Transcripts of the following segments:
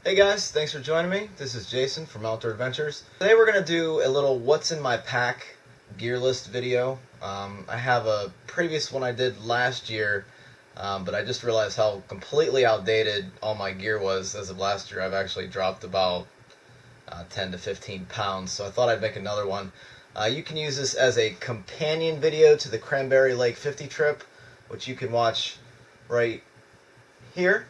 Hey guys, thanks for joining me. This is Jason from Outdoor Adventures. Today we're going to do a little what's in my pack gear list video. I have a previous one I did last year, but I just realized how completely outdated all my gear was as of last year. I've actually dropped about 10 to 15 pounds, so I thought I'd make another one. You can use this as a companion video to the Cranberry Lake 50 trip, which you can watch right here.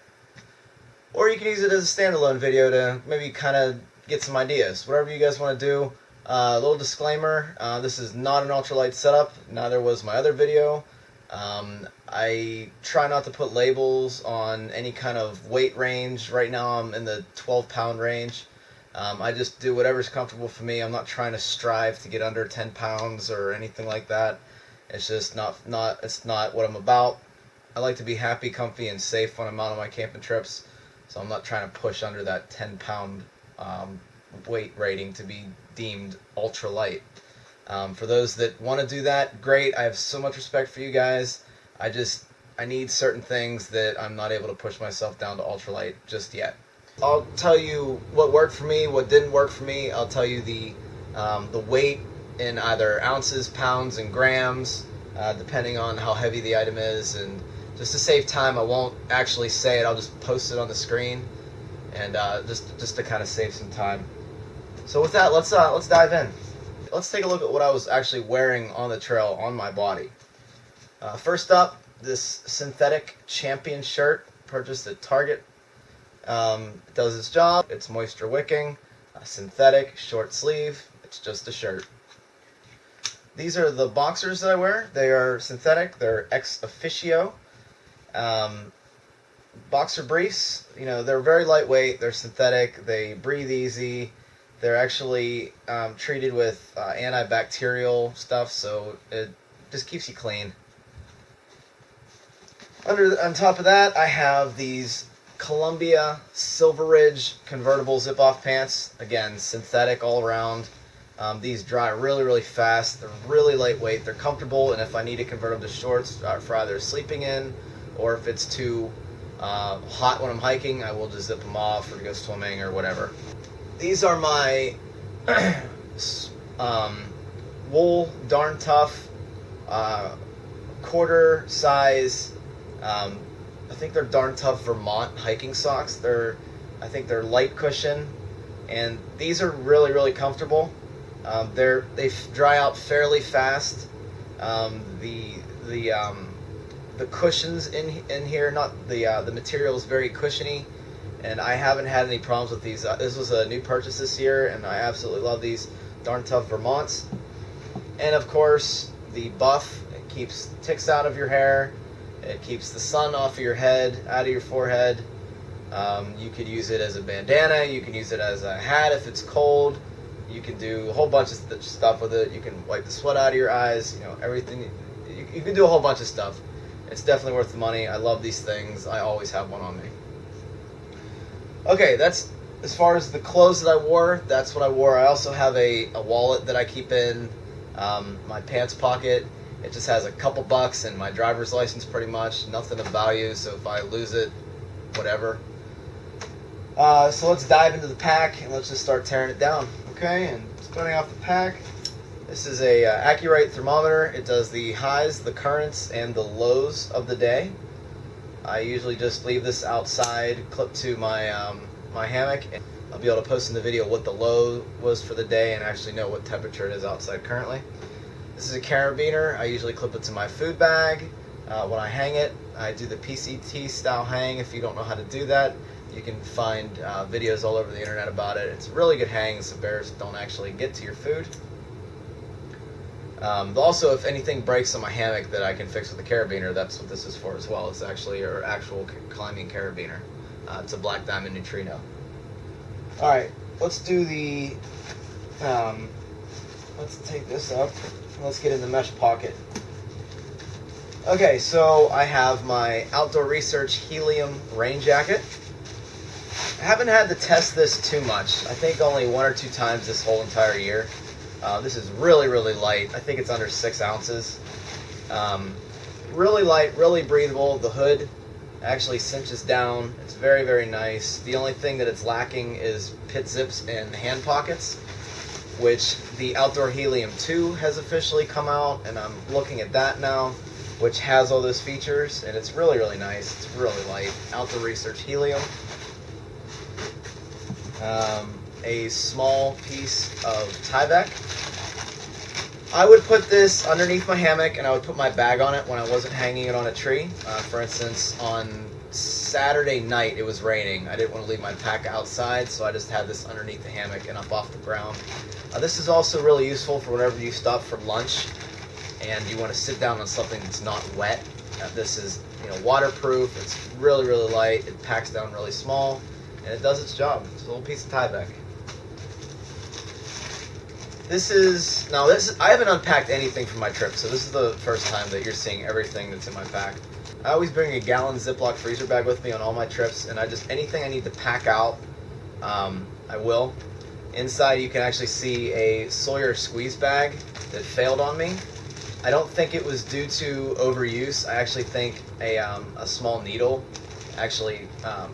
Or you can use it as a standalone video to maybe kind of get some ideas. Whatever you guys want to do. A little disclaimer, this is not an ultralight setup. Neither was my other video. I try not to put labels on any kind of weight range. Right now I'm in the 12-pound range. I just do whatever's comfortable for me. I'm not trying to strive to get under 10 pounds or anything like that. It's just not what I'm about. I like to be happy, comfy, and safe when I'm out on my camping trips. So I'm not trying to push under that 10-pound weight rating to be deemed ultralight. For those that want to do that, great. I have so much respect for you guys. I need certain things that I'm not able to push myself down to ultralight just yet. I'll tell you what worked for me, what didn't work for me. I'll tell you the weight in either ounces, pounds, and grams, depending on how heavy the item is. And just to save time, I won't actually say it. I'll just post it on the screen, and just to kind of save some time. So with that, let's dive in. Let's take a look at what I was actually wearing on the trail on my body. First up, this synthetic Champion shirt, purchased at Target. It does its job. It's moisture wicking, synthetic, short sleeve. It's just a shirt. These are the boxers that I wear. They are synthetic. They're ExOfficio. Boxer briefs, they're very lightweight, they're synthetic, they breathe easy, they're actually treated with antibacterial stuff, so it just keeps you clean. On top of that, I have these Columbia Silver Ridge convertible zip-off pants, again, synthetic all around. These dry really, really fast, they're really lightweight, they're comfortable, and if I need to convert them to shorts for either sleeping in, or if it's too hot when I'm hiking, I will just zip them off or to go swimming or whatever. These are my wool Darn Tough quarter size. I think they're Darn Tough Vermont hiking socks. I think they're light cushion, and these are really, really comfortable. They dry out fairly fast. The cushions in here, the material is very cushiony, and I haven't had any problems with these. This was a new purchase this year, and I absolutely love these Darn Tough Vermonts. And of course, the buff, it keeps ticks out of your hair, it keeps the sun off of your head, out of your forehead. You could use it as a bandana, you can use it as a hat if it's cold, you can do a whole bunch of stuff with it. You can wipe the sweat out of your eyes, everything. You can do a whole bunch of stuff. It's definitely worth the money. I love these things. I always have one on me. Okay, that's as far as the clothes that I wore. That's what I wore. I also have a wallet that I keep in my pants pocket. It just has a couple bucks and my driver's license, pretty much. Nothing of value, so if I lose it, whatever. So let's dive into the pack and let's just start tearing it down. Okay, and starting off the pack. This is a Accurate thermometer. It does the highs, the currents, and the lows of the day. I usually just leave this outside, clipped to my my hammock, and I'll be able to post in the video what the low was for the day and actually know what temperature it is outside currently. This is a carabiner. I usually clip it to my food bag. When I hang it, I do the PCT style hang. If you don't know how to do that, you can find videos all over the internet about it. It's a really good hang so bears don't actually get to your food. Also, if anything breaks on my hammock that I can fix with a carabiner, that's what this is for as well. It's actually our actual climbing carabiner. It's a Black Diamond Neutrino. Alright, let's do the... let's take this up. Let's get in the mesh pocket. Okay, so I have my Outdoor Research Helium rain jacket. I haven't had to test this too much. I think only 1 or 2 times this whole entire year. This is really, really light. I think it's under 6 ounces. Really light, really breathable. The hood Actually cinches down. It's very, very nice. The only thing that it's lacking is pit zips and hand pockets, which the Outdoor Helium 2 has officially come out, and I'm looking at that now, which has all those features, and it's really, really nice. It's really light. Outdoor Research Helium. A small piece of Tyvek. I would put this underneath my hammock, and I would put my bag on it when I wasn't hanging it on a tree. For instance, on Saturday night it was raining. I didn't want to leave my pack outside, so I just had this underneath the hammock and up off the ground. This is also really useful for whenever you stop for lunch and you want to sit down on something that's not wet. This is, waterproof. It's really, really light. It packs down really small, and it does its job. It's a little piece of Tyvek. I haven't unpacked anything from my trip, so this is the first time that you're seeing everything that's in my pack. I always bring a gallon Ziploc freezer bag with me on all my trips, and anything I need to pack out, I will. Inside you can actually see a Sawyer squeeze bag that failed on me. I don't think it was due to overuse. I actually think a small needle actually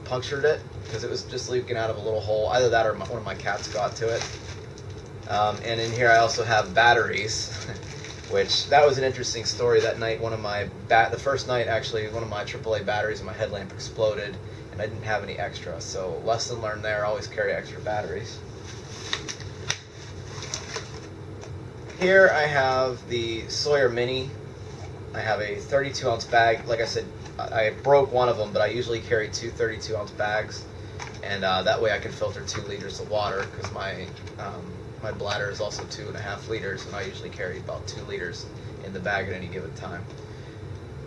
punctured it, because it was just leaking out of a little hole. Either that or one of my cats got to it. And in here I also have batteries, which that was an interesting story. That night, the first night actually, one of my AAA batteries in my headlamp exploded, and I didn't have any extra. So lesson learned there: always carry extra batteries. Here I have the Sawyer Mini. I have a 32-ounce bag. Like I said, I broke one of them, but I usually carry two 32-ounce bags, and that way I can filter 2 liters of water, because my bladder is also 2.5 liters, and I usually carry about 2 liters in the bag at any given time.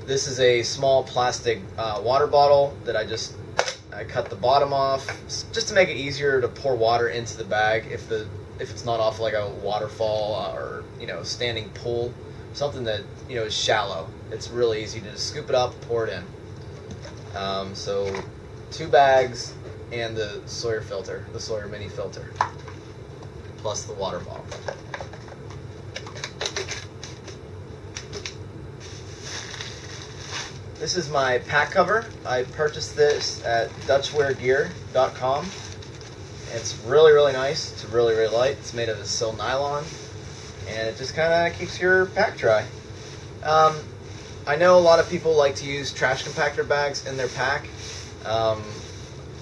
This is a small plastic water bottle that I cut the bottom off just to make it easier to pour water into the bag if it's not off like a waterfall or standing pool, something that is shallow. It's really easy to just scoop it up, pour it in. So 2 bags and the Sawyer filter, the Sawyer Mini filter, plus the water bottle. This is my pack cover. I purchased this at DutchWearGear.com. It's really, really nice. It's really, really light. It's made of a sil nylon, and it just kind of keeps your pack dry. I know a lot of people like to use trash compactor bags in their pack.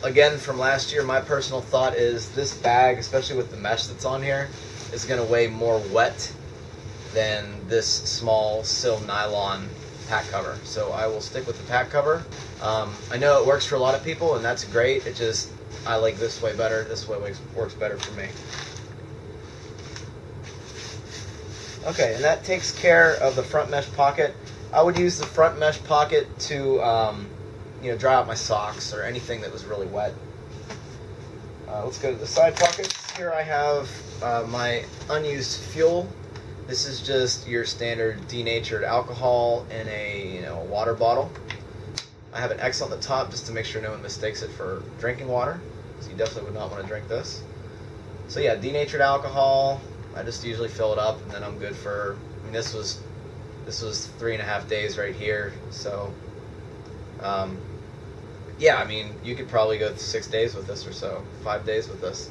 Again, from last year, my personal thought is this bag, especially with the mesh that's on here, is going to weigh more wet than this small sil nylon pack cover. So I will stick with the pack cover. I know it works for a lot of people, and that's great. I like this way better. This way works better for me. Okay, and that takes care of the front mesh pocket. I would use the front mesh pocket to dry out my socks or anything that was really wet. Let's go to the side pockets. Here I have my unused fuel. This is just your standard denatured alcohol in a water bottle. I have an X on the top just to make sure no one mistakes it for drinking water, so you definitely would not want to drink this. So yeah, denatured alcohol. I just usually fill it up, and then I'm good for. This was 3.5 days right here. So yeah, you could probably go 6 days with this or so, 5 days with this.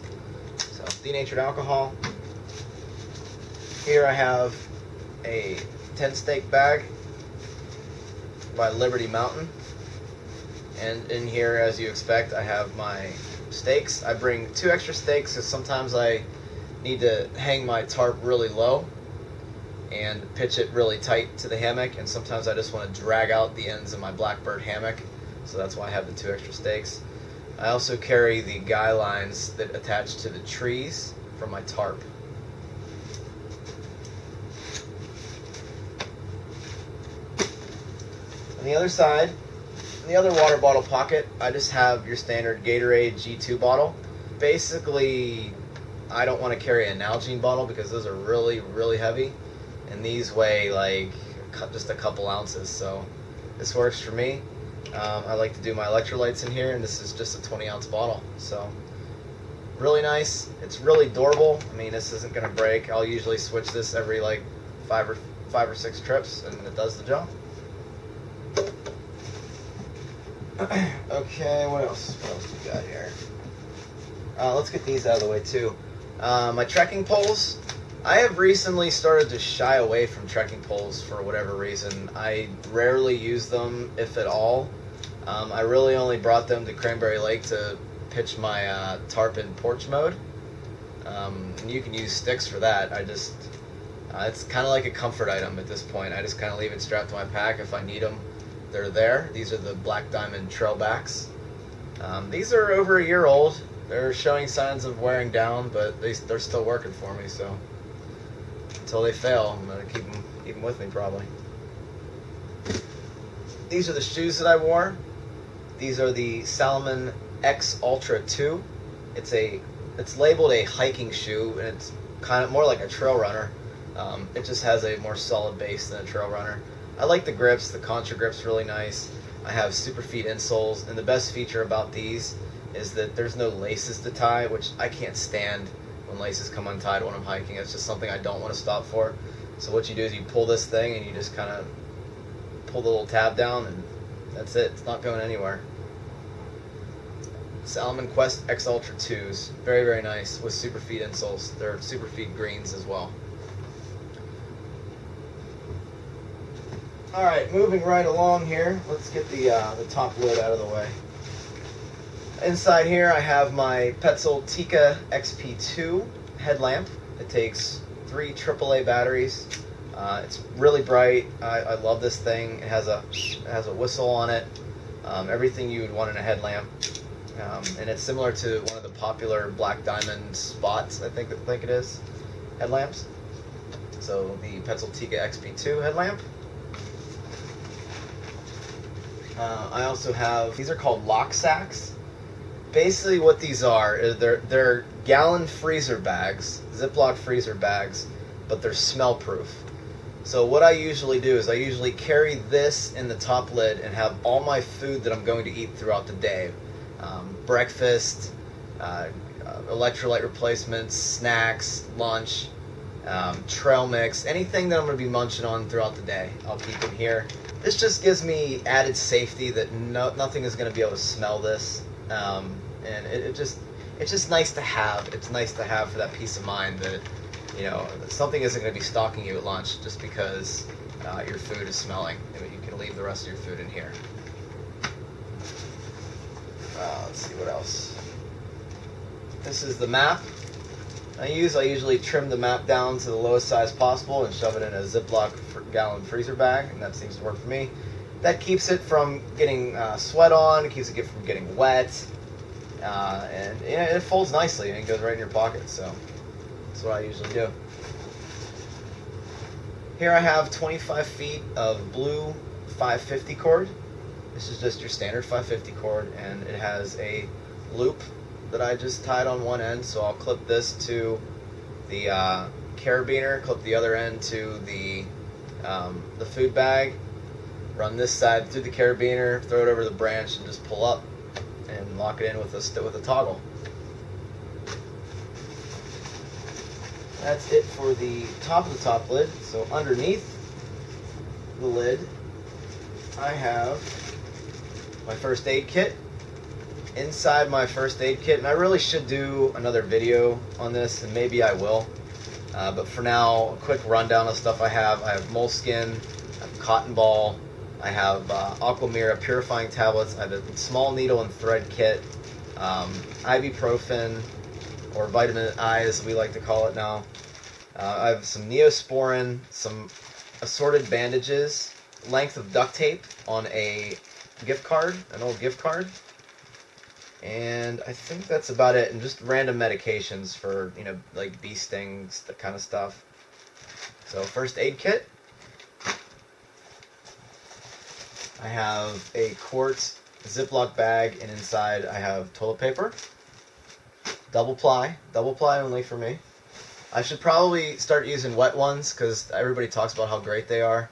So denatured alcohol. Here I have a 10-stake bag by Liberty Mountain. And in here, as you expect, I have my stakes. I bring 2 extra stakes because sometimes I need to hang my tarp really low and pitch it really tight to the hammock, and sometimes I just want to drag out the ends of my Blackbird hammock, so that's why I have the 2 extra stakes. I also carry the guy lines that attach to the trees from my tarp. On the other side, in the other water bottle pocket, I just have your standard Gatorade G2 bottle. Basically, I don't want to carry a Nalgene bottle because those are really, really heavy, and these weigh like just a couple ounces, so this works for me. I like to do my electrolytes in here, and this is just a 20-ounce bottle, so really nice. It's really durable. This isn't going to break. I'll usually switch this every like 5 or 6 trips, and it does the job. Okay, what else? What else we got here? Let's get these out of the way too. My trekking poles. I have recently started to shy away from trekking poles for whatever reason. I rarely use them, if at all. I really only brought them to Cranberry Lake to pitch my tarp in porch mode. And you can use sticks for that. It's kind of like a comfort item at this point. I just kind of leave it strapped to my pack. If I need them, they're there. These are the Black Diamond Trailbacks. These are over a year old. They're showing signs of wearing down, but they're still working for me, so until they fail, I'm going to keep them with me probably. These are the shoes that I wore. These are the Salomon X Ultra 2. It's labeled a hiking shoe, and it's kind of more like a trail runner. It just has a more solid base than a trail runner. I like the grips. The contra grip's really nice. I have Superfeet insoles, and the best feature about these is that there's no laces to tie, which I can't stand when laces come untied when I'm hiking. It's just something I don't want to stop for. So what you do is you pull this thing and you just kind of pull the little tab down, and that's it. It's not going anywhere. Salomon Quest X Ultra 2s. Very, very nice with Superfeet insoles. They're Superfeet greens as well. Alright, moving right along here. Let's get the top lid out of the way. Inside here I have my Petzl Tikka XP2 headlamp. It takes 3 AAA batteries. It's really bright. I love this thing. It has a whistle on it. Everything you would want in a headlamp. And it's similar to one of the popular Black Diamond spots, I think it is, headlamps. So the Petzl Tikka XP2 headlamp. I also have, these are called Loksaks. Basically what these are is they're gallon freezer bags, Ziploc freezer bags, but they're smell proof. So what I usually do is I usually carry this in the top lid and have all my food that I'm going to eat throughout the day. Breakfast, electrolyte replacements, snacks, lunch, trail mix, anything that I'm going to be munching on throughout the day, I'll keep in here. This just gives me added safety that nothing is going to be able to smell this. And it's just nice to have. It's nice to have for that peace of mind that, you know, something isn't going to be stalking you at lunch just because your food is smelling. You can leave the rest of your food in here. Let's see what else. This is the map I usually trim the map down to the lowest size possible and shove it in a Ziploc gallon freezer bag, and that seems to work for me. That keeps it from getting sweat on, it keeps it from getting wet, and yeah, it folds nicely and it goes right in your pocket, so that's what I usually do. Here I have 25 feet of blue 550 cord. This is just your standard 550 cord, and it has a loop that I just tied on one end, so I'll clip this to the carabiner, clip the other end to the food bag, run this side through the carabiner, throw it over the branch, and just pull up and lock it in with a toggle. That's it for the top of the top lid. So underneath the lid, I have my first aid kit. Inside my first aid kit, and I really should do another video on this, and maybe I will. But for now, a quick rundown of stuff I have. I have moleskin, I have cotton ball, I have Aquamira purifying tablets, I have a small needle and thread kit, ibuprofen, or vitamin I as we like to call it now. I have some Neosporin, some assorted bandages, length of duct tape on a gift card, an old gift card. And I think that's about it, and just random medications for, you know, like bee stings, that kind of stuff. So first aid kit. I have a quart Ziploc bag, and inside I have toilet paper. Double ply only for me. I should probably start using wet ones, because everybody talks about how great they are.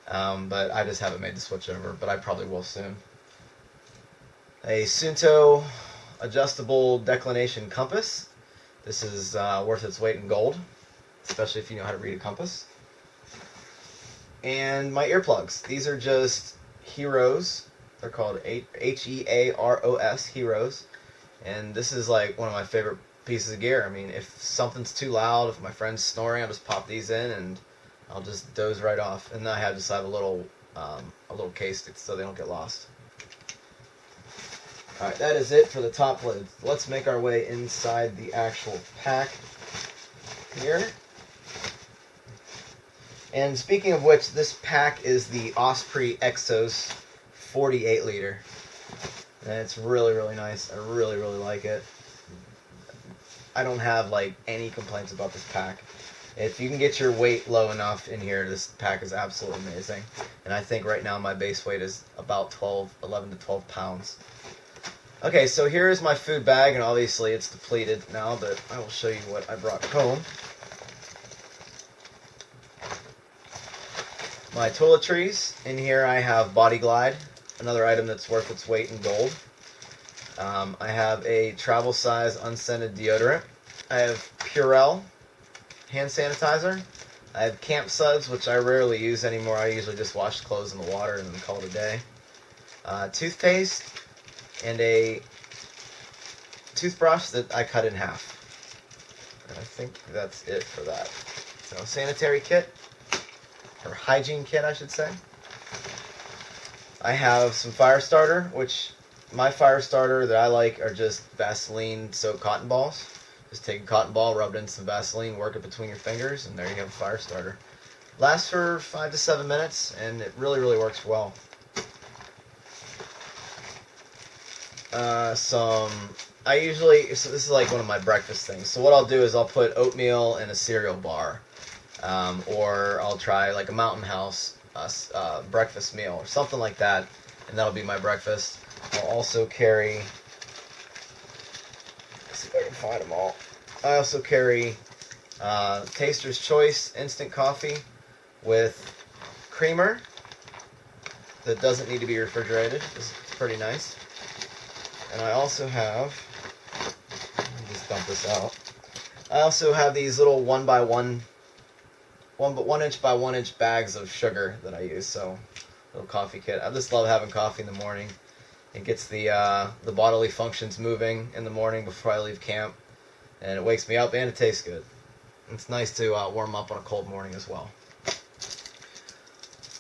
But I just haven't made the switch over, but I probably will soon. A Sunto adjustable declination compass. This is worth its weight in gold, especially if you know how to read a compass. And my earplugs. These are just Heroes They're called Hearos, Heroes. And this is like one of my favorite pieces of gear. I mean, if something's too loud, if my friend's snoring, I'll just pop these in and I'll just doze right off. And then I have a little case so they don't get lost. Alright, that is it for the top lid. Let's make our way inside the actual pack here. And speaking of which, this pack is the Osprey Exos 48 liter. And it's really, really nice. I really, really like it. I don't have like any complaints about this pack. If you can get your weight low enough in here, this pack is absolutely amazing. And I think right now my base weight is about 11 to 12 pounds. Okay, so here is my food bag, and obviously it's depleted now, but I will show you what I brought home. My toiletries. In here I have Body Glide, another item that's worth its weight in gold. I have a travel size unscented deodorant. I have Purell hand sanitizer. I have Camp Suds, which I rarely use anymore. I usually just wash clothes in the water and then call it a day. Toothpaste. And a toothbrush that I cut in half. And I think that's it for that. So, sanitary kit, or hygiene kit, I should say. I have some Firestarter, which my Firestarter that I like are just Vaseline soaked cotton balls. Just take a cotton ball, rub it in some Vaseline, work it between your fingers, and there you have a Firestarter. Lasts for 5 to 7 minutes, and it really, really works well. So this is like one of my breakfast things. So what I'll do is I'll put oatmeal in a cereal bar, or I'll try like a Mountain House breakfast meal or something like that, and that'll be my breakfast. I'll also carry, let's see if I can find them all. I also carry Taster's Choice instant coffee with creamer that doesn't need to be refrigerated. It's pretty nice. And I also have, let me just dump this out. I also have these little 1 inch by 1 inch bags of sugar that I use. So, little coffee kit. I just love having coffee in the morning. It gets the bodily functions moving in the morning before I leave camp, and it wakes me up and it tastes good. It's nice to warm up on a cold morning as well.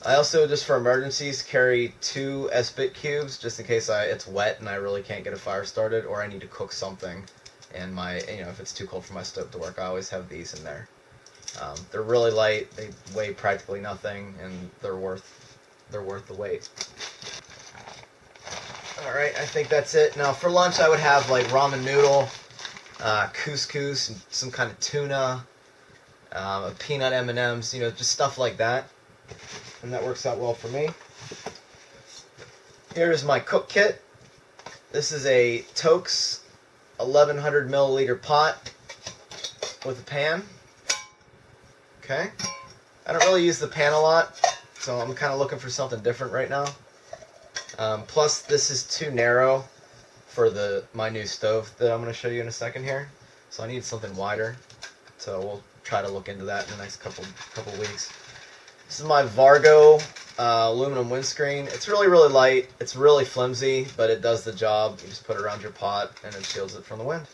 I also, just for emergencies, carry 2 Esbit Cubes, just in case it's wet and I really can't get a fire started, or I need to cook something, and if it's too cold for my stove to work, I always have these in there. They're really light, they weigh practically nothing, and they're worth the weight. Alright, I think that's it. Now for lunch I would have like ramen noodle, couscous, some kind of tuna, a peanut M&Ms, just stuff like that. And that works out well for me. Here's my cook kit. This is a Toaks 1100 milliliter pot with a pan. Okay. I don't really use the pan a lot, so I'm kind of looking for something different right now. Plus, this is too narrow for my new stove that I'm going to show you in a second here. So I need something wider. So we'll try to look into that in the next couple weeks. This is my Vargo aluminum windscreen. It's really, really light. It's really flimsy, but it does the job. You just put it around your pot, and it shields it from the wind.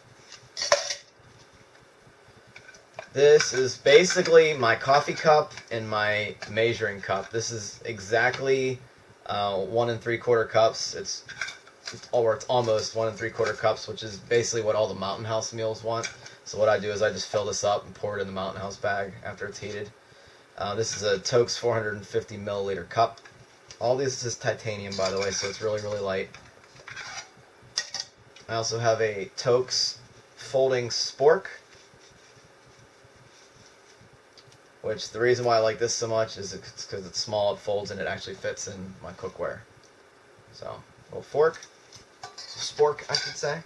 This is basically my coffee cup and my measuring cup. This is exactly 1 3/4 cups. It's almost 1 3/4 cups, which is basically what all the Mountain House meals want. So what I do is I just fill this up and pour it in the Mountain House bag after it's heated. This is a Toaks 450 milliliter cup. All this is titanium, by the way, so it's really, really light. I also have a Toaks folding spork, which the reason why I like this so much is because it's small, it folds, and it actually fits in my cookware. So, little spork, I should say.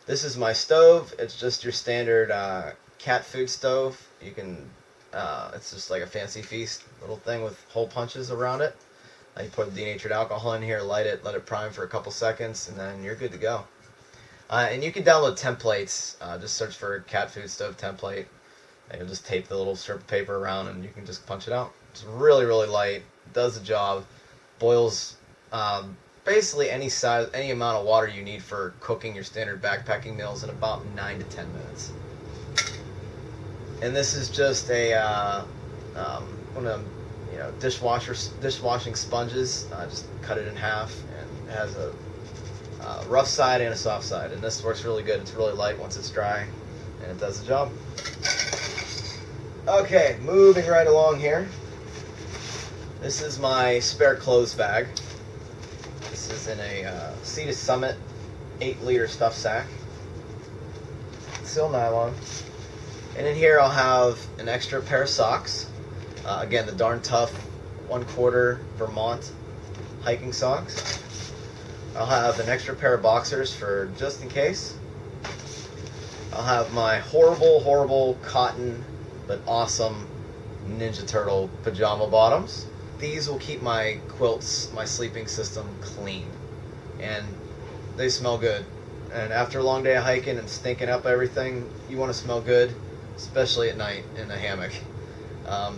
This is my stove. It's just your standard cat food stove. You can, it's just like a Fancy Feast little thing with hole punches around it. You put denatured alcohol in here, light it, let it prime for a couple seconds, and then you're good to go. And you can download templates. Just search for cat food stove template, and you'll just tape the little strip of paper around, and you can just punch it out. It's really, really light. Does the job. Boils basically any size, any amount of water you need for cooking your standard backpacking meals in about 9 to 10 minutes. And this is just a one of them, dishwashing sponges. Just cut it in half, and it has a rough side and a soft side. And this works really good. It's really light once it's dry, and it does the job. Okay, moving right along here. This is my spare clothes bag. This is in a Sea to Summit 8-liter stuff sack. Still nylon. And in here I'll have an extra pair of socks. Again, the Darn Tough 1/4 Vermont hiking socks. I'll have an extra pair of boxers for just in case. I'll have my horrible cotton but awesome Ninja Turtle pajama bottoms. These will keep my quilts, my sleeping system clean. And they smell good. And after a long day of hiking and stinking up everything, you want to smell good, especially at night in a hammock.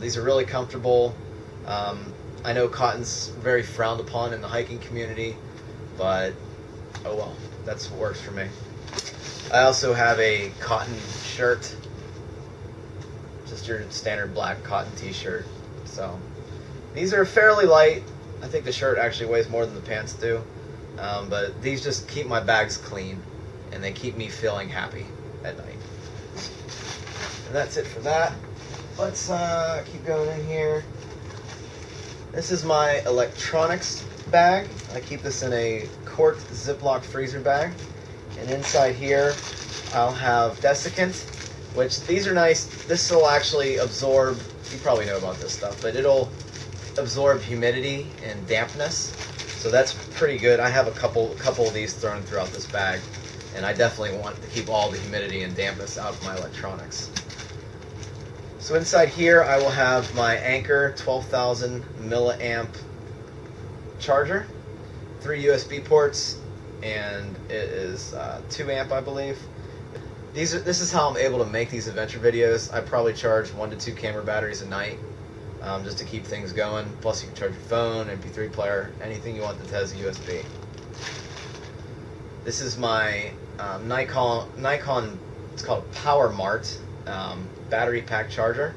These are really comfortable. I know cotton's very frowned upon in the hiking community, but oh well, that's what works for me. I also have a cotton shirt, just your standard black cotton t-shirt. So these are fairly light. I think the shirt actually weighs more than the pants do, but these just keep my bags clean, and they keep me feeling happy at night. And that's it for that. Let's keep going in here. This is my electronics bag. I keep this in a corked Ziploc freezer bag. And inside here, I'll have desiccant, which these are nice. This will actually absorb, you probably know about this stuff, but it'll absorb humidity and dampness. So that's pretty good. I have a couple of these thrown throughout this bag, and I definitely want to keep all the humidity and dampness out of my electronics. So inside here I will have my Anker 12,000 milliamp charger, 3 USB ports, and it is 2 amp, I believe. This is how I'm able to make these adventure videos. I probably charge 1 to 2 camera batteries a night, just to keep things going. Plus you can charge your phone, MP3 player, anything you want that has a USB. This is my Nikon, it's called Power Mart battery pack charger.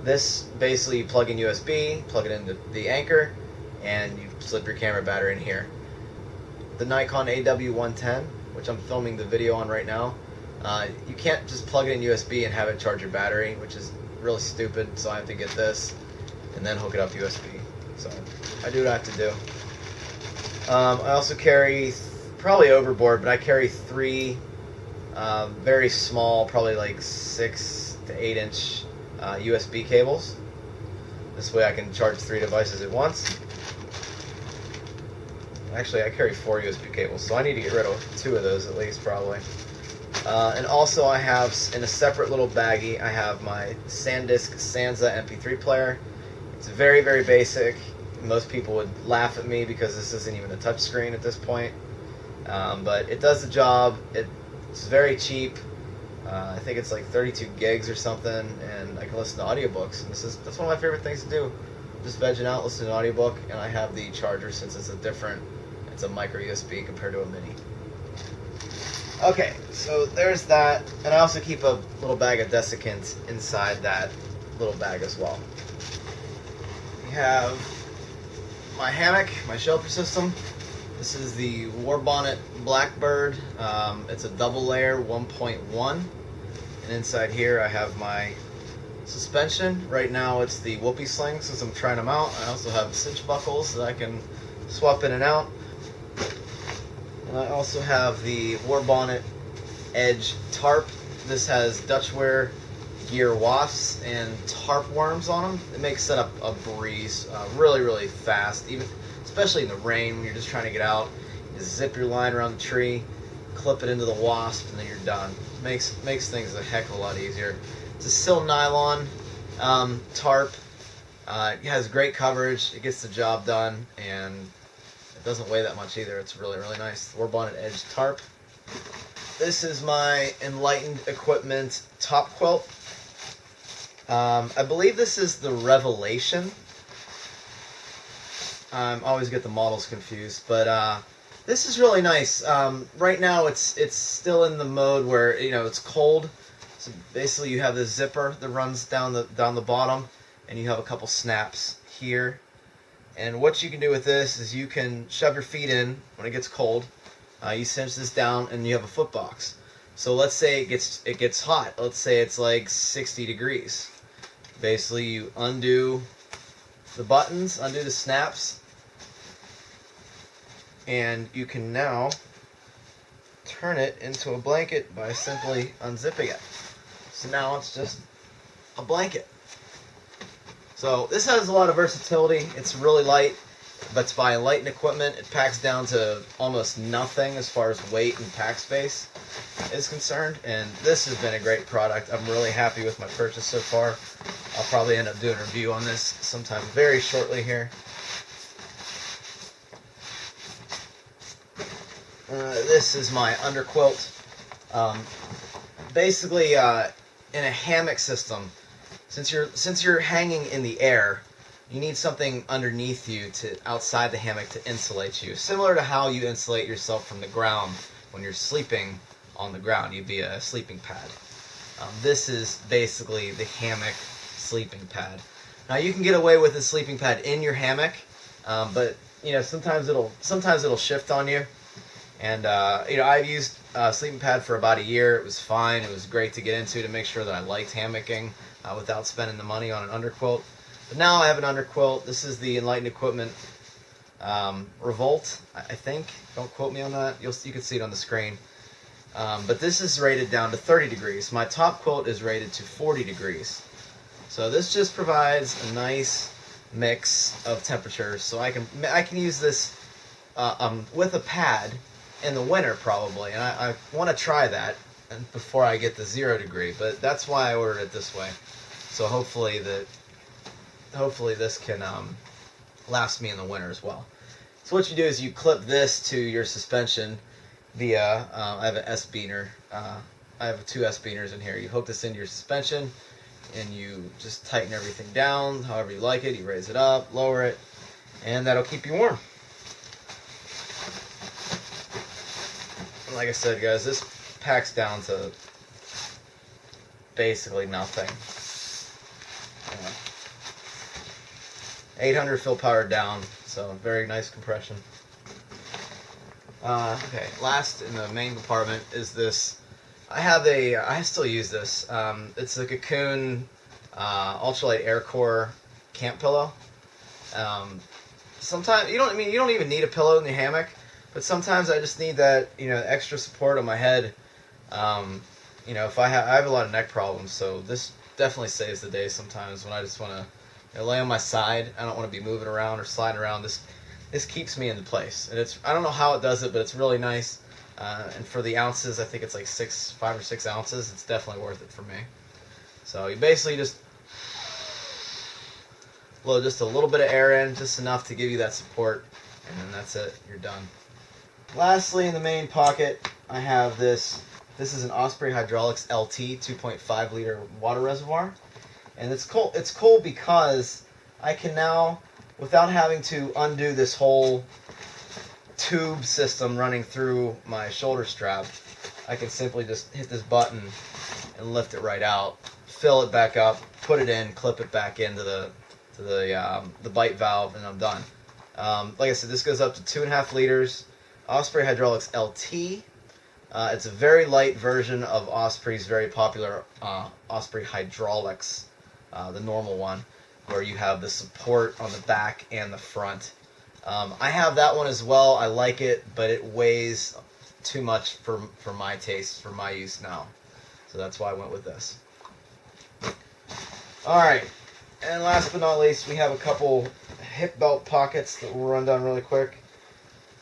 This basically you plug in USB, plug it into the Anker, and you slip your camera battery in here. The Nikon AW110, which I'm filming the video on right now, you can't just plug it in USB and have it charge your battery, which is really stupid, so I have to get this and then hook it up USB. So I do what I have to do. I also carry, probably overboard, but I carry 3 very small, probably like 6 to 8 inch USB cables. This way I can charge 3 devices at once. Actually, I carry 4 USB cables, so I need to get rid of 2 of those at least, probably. And also I have, in a separate little baggie, I have my SanDisk Sansa MP3 player. It's very, very basic. Most people would laugh at me because this isn't even a touch screen at this point. But it does the job. It's very cheap. I think it's like 32 gigs or something, and I can listen to audiobooks. And that's one of my favorite things to do. Just vegging out, listen to an audiobook, and I have the charger since it's a micro USB compared to a mini. Okay, so there's that, and I also keep a little bag of desiccant inside that little bag as well. We have my hammock, my shelter system. This is the Warbonnet Blackbird. It's a double layer 1.1, and inside here I have my suspension. Right now it's the whoopie sling since I'm trying them out. I also have cinch buckles that I can swap in and out. And I also have the Warbonnet Edge tarp. This has Dutchware gear wafts and tarp worms on them. It makes setup a breeze, really, really fast, especially in the rain when you're just trying to get out. You just zip your line around the tree, clip it into the wasp, and then you're done. Makes things a heck of a lot easier. It's a sil nylon tarp. It has great coverage. It gets the job done, and it doesn't weigh that much either. It's really, really nice. Warbonnet Edge tarp. This is my Enlightened Equipment top quilt. I believe this is the Revelation. I always get the models confused, but this is really nice. Right now it's still in the mode where it's cold. So basically you have this zipper that runs down the bottom, and you have a couple snaps here. And what you can do with this is you can shove your feet in when it gets cold. You cinch this down, and you have a foot box. So let's say it gets hot. Let's say it's like 60 degrees. Basically, you undo the buttons, undo the snaps, and you can now turn it into a blanket by simply unzipping it. So now it's just a blanket. So this has a lot of versatility. It's really light, but it's by Enlighten equipment. It packs down to almost nothing as far as weight and pack space is concerned, and this has been a great product. I'm really happy with my purchase so far. I'll probably end up doing a review on this sometime very shortly here. This is my underquilt. Basically, in a hammock system, since you're hanging in the air, you need something underneath you outside the hammock to insulate you. Similar to how you insulate yourself from the ground when you're sleeping on the ground. You'd be a sleeping pad. This is basically the hammock sleeping pad. Now you can get away with a sleeping pad in your hammock, but sometimes it'll shift on you. And I've used a sleeping pad for about a year. It was fine. It was great to get into to make sure that I liked hammocking without spending the money on an underquilt. But now I have an underquilt. This is the Enlighten equipment Revolt, I think. Don't quote me on that. You can see it on the screen. But this is rated down to 30 degrees. My top quilt is rated to 40 degrees. So this just provides a nice mix of temperatures. So I can use this with a pad in the winter probably, and I want to try that before I get the 0 degree. But that's why I ordered it this way. So hopefully this can last me in the winter as well. So what you do is you clip this to your suspension via, I have an S-beaner. I have 2 S-beaners in here. You hook this into your suspension, and you just tighten everything down however you like it. You raise it up, lower it, and that'll keep you warm. And like I said, guys, this packs down to basically nothing. 800 fill power down, so very nice compression. Okay, last in the main compartment is this. I still use this. It's the Cocoon Ultralight Air Core camp pillow. Sometimes you don't even need a pillow in your hammock, but sometimes I just need that extra support on my head. If I have a lot of neck problems, so this definitely saves the day sometimes when I just want to lay on my side. I don't want to be moving around or sliding around. This keeps me in place, and I don't know how it does it, but it's really nice. And for the ounces, I think it's like 5 or 6 ounces. It's definitely worth it for me. So you basically just blow just a little bit of air in, just enough to give you that support, and then that's it. You're done. Lastly, in the main pocket, I have this. This is an Osprey Hydraulics LT 2.5 liter water reservoir. And it's cool. It's cool because I can now, without having to undo this whole tube system running through my shoulder strap, I can simply just hit this button and lift it right out, fill it back up, put it in, clip it back into the bite valve, and I'm done. Like I said, this goes up to 2.5 liters. Osprey Hydraulics LT. It's a very light version of Osprey's very popular Osprey Hydraulics. The normal one, where you have the support on the back and the front. I have that one as well. I like it, but it weighs too much for my taste, for my use now. So that's why I went with this. Alright, and last but not least, we have a couple hip belt pockets that we'll run down really quick.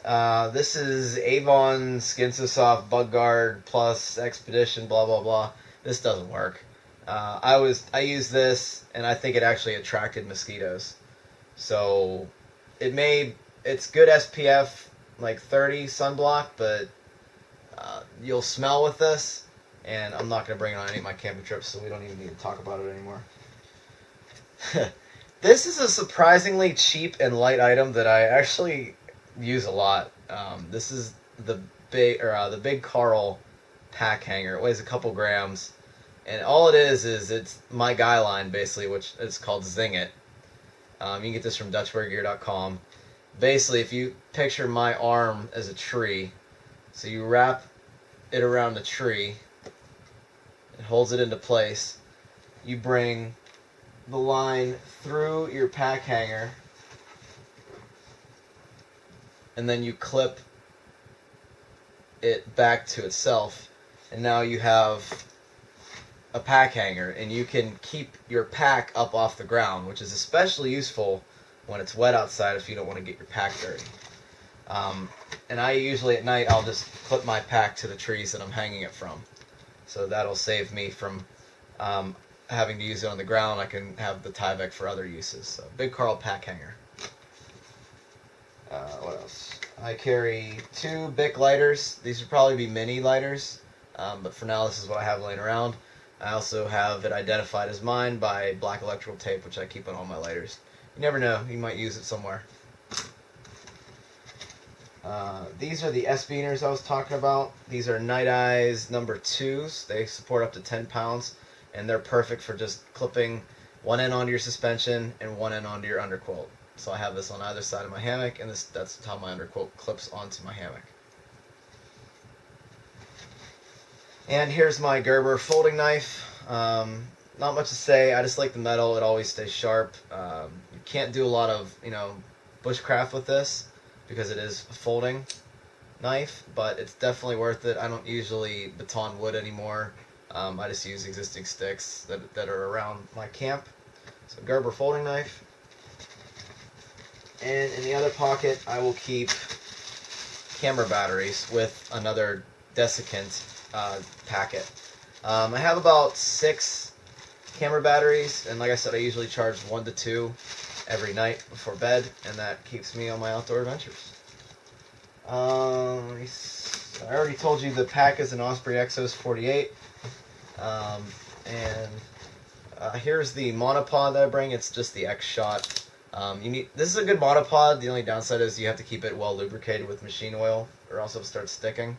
This is Avon Skin So Soft Bug Guard Plus Expedition, blah blah blah. This doesn't work. I used this, and I think it actually attracted mosquitoes. So it's good SPF, like 30 sunblock, but you'll smell with this, and I'm not going to bring it on any of my camping trips, so we don't even need to talk about it anymore. This is a surprisingly cheap and light item that I actually use a lot. This is the big Carl pack hanger. It weighs a couple grams, and all it is it's my guyline basically, which is called Zing It. You can get this from DutchWearGear.com. Basically, if you picture my arm as a tree, so you wrap it around the tree, it holds it into place. You bring the line through your pack hanger, and then you clip it back to itself, and now you have a pack hanger, and you can keep your pack up off the ground, which is especially useful when it's wet outside if you don't want to get your pack dirty. And I usually at night I'll just clip my pack to the trees that I'm hanging it from, so that'll save me from having to use it on the ground. I can have the Tyvek for other uses. So big Carl pack hanger. What else? I carry 2 Bic lighters. These would probably be mini lighters, but for now this is what I have laying around. I also have it identified as mine by black electrical tape, which I keep on all my lighters. You never know, you might use it somewhere. These are the Esbiters I was talking about. These are Night Eyes number 2s. They support up to 10 pounds, and they're perfect for just clipping one end onto your suspension and one end onto your underquilt. So I have this on either side of my hammock, and that's how my underquilt clips onto my hammock. And here's my Gerber folding knife. Not much to say. I just like the metal. It always stays sharp. You can't do a lot of bushcraft with this because it is a folding knife, but it's definitely worth it. I don't usually baton wood anymore. I just use existing sticks that are around my camp. So Gerber folding knife. And in the other pocket, I will keep camera batteries with another desiccant packet. I have about 6 camera batteries, and like I said, I usually charge 1 to 2 every night before bed, and that keeps me on my outdoor adventures. I already told you the pack is an Osprey Exos 48, and here's the monopod that I bring. It's just the XShot. This is a good monopod. The only downside is you have to keep it well lubricated with machine oil, or else it starts sticking.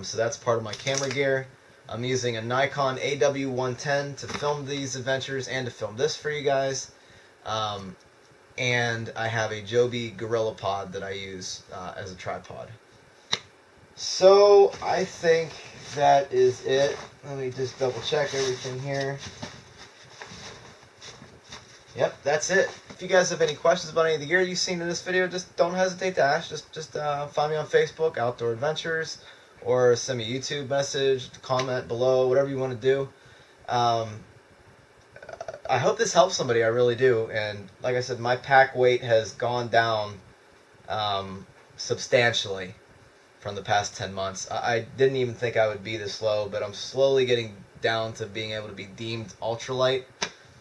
So that's part of my camera gear. I'm using a Nikon AW110 to film these adventures and to film this for you guys. And I have a Joby Gorillapod that I use as a tripod. So I think that is it. Let me just double check everything here. Yep, that's it. If you guys have any questions about any of the gear you've seen in this video, just don't hesitate to ask. Just find me on Facebook, Outdoor Adventures, or send me a YouTube message, comment below, whatever you want to do. I hope this helps somebody, I really do. And like I said, my pack weight has gone down substantially from the past 10 months. I didn't even think I would be this low, but I'm slowly getting down to being able to be deemed ultralight.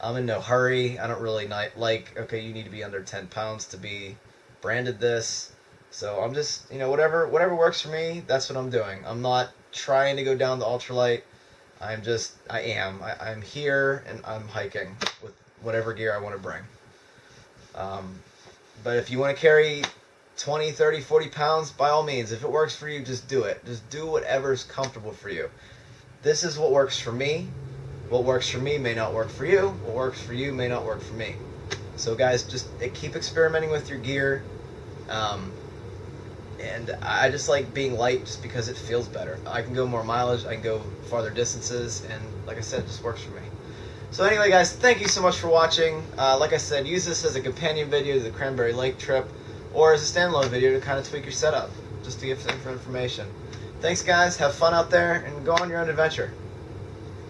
I'm in no hurry. I don't really like, okay, you need to be under 10 pounds to be branded this. So I'm just, whatever works for me, that's what I'm doing. I'm not trying to go down to ultralight. I'm here, and I'm hiking with whatever gear I want to bring. But if you want to carry 20, 30, 40 pounds, by all means, if it works for you, just do it. Just do whatever's comfortable for you. This is what works for me. What works for me may not work for you. What works for you may not work for me. So guys, just keep experimenting with your gear. And I just like being light just because it feels better. I can go more mileage, I can go farther distances, and like I said, it just works for me. So anyway guys, thank you so much for watching. Like I said, use this as a companion video to the Cranberry Lake trip, or as a standalone video to kind of tweak your setup, just to give some information. Thanks guys, have fun out there, and go on your own adventure.